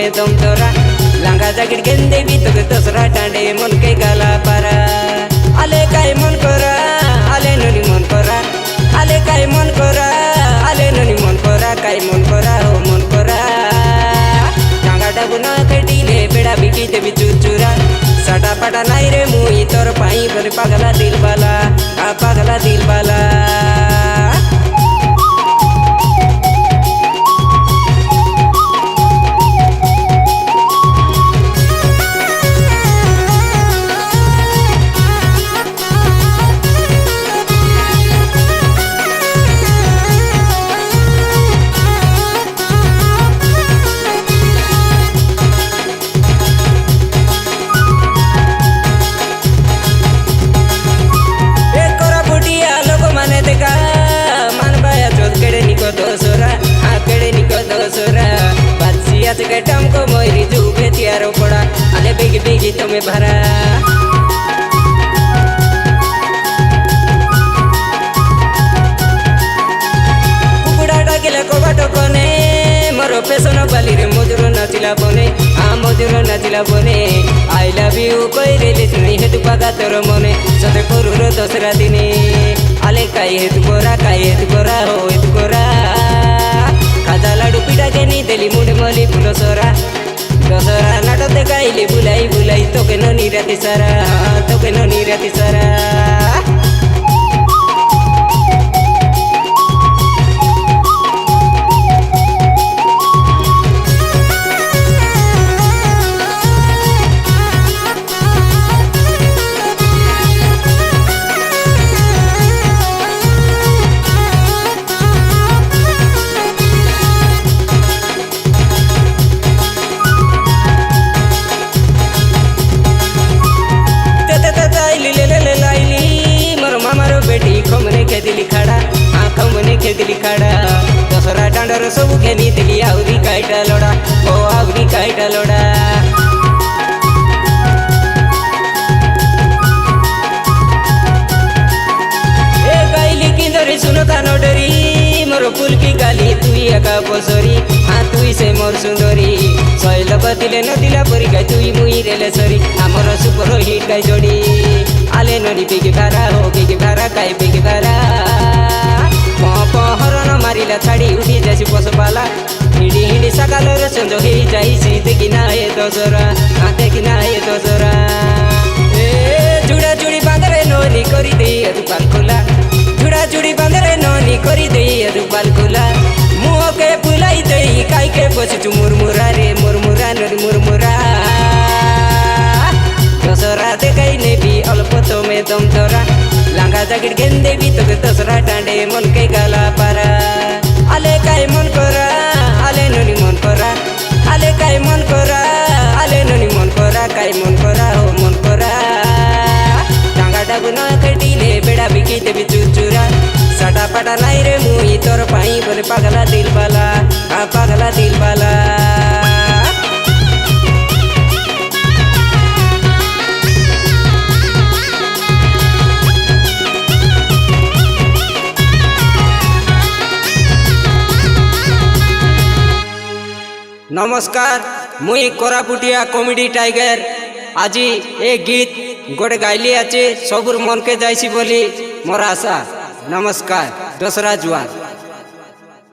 में दम तोरा लांगा जाकिट गेंदे भी तो दसरा टांडे मन के गाला पारा आले काय मन करा आले ननी मन करा आले काय मन करा आले ननी मन करा काय मन करा हो मन करा टांगा डाबुना कटिले बेड़ा बिकीते भी चुचुरा साटा पाटा नाई रे मुई तोर पाई बोले पागला दिल वाला आ पागला दिल वाला गटम को मोरी जुबे तियारो पड़ा अले बेगी बेगी तुम्हें भरा कुकुड़ा डाकिले को बाटो कोने मरो पेसनो बाली रे मधुरो नाचिला बने आ मधुरो नाचिला बने आई लव यू कोई रिलीज नहीं है तू पागा तोर मने सते करूरो दसरा दिने आले काई है तू गोरा हो तू गोरा खाजा लाडू पिठा के नी देली मुंडे मली फुलो सोरा दसरा नाटक देखाइली बुलाई बुलाई तोके ननी राती सारा तोके ननी राती सारा दिली खड़ा दसरा टांडर सब घेनी दिली आवरी काईटा लोड़ा ओ आवरी काईटा लोड़ा ए गाइली किंदरी सुनता नडरी मोर फूल की गाली तुई एका बसरी हाँ तुई से मोर सुंदरी सैल बतिले नदिला परी गाय तुई मुई रेले सरी आमर सुपर हिट गाय जोड़ी आले नडी पिकी भारा हो पिकी भारा काय पिकी भारा हरण मारिला छाड़ी उठी जासी पशुपाला हिडी हिडी सकाल संज हो जाइसी देखिना हे दसरा देखिना हे दसरा ए जुड़ा जुड़ी बांधरे नोनी करी दे दुकान खोला जुड़ा जुड़ी बांधरे नोनी करी दे दुकान खोला मुँह के बुलाई दे काई के बसचु मुरमुरा रे मुरमुरा नरी मुरमुरा दसरा देखाई ने भी अल्प तो में दम तोरा लांगा जाकिट गेंदे भी तो दसरा टांडे मन के गाला पारा आले काय मन करा आले ननी मन करा आले काय मन करा आले ननी मन करा काय मन करा हो मन करा टांगा डाबुना कटिले बेड़ा बिकीते भी चुचुरा साटा पाटा नाई रे मुई तोर पाई बोले पागला दिल वाला आ पागला दिल वाला नमस्कार मुई कोरापुटिया कॉमेडी टाइगर आज ए गीत गोटे गाइली आचे सबुर मन के जाइसी बोली मोर आशा नमस्कार दसरा जुआर।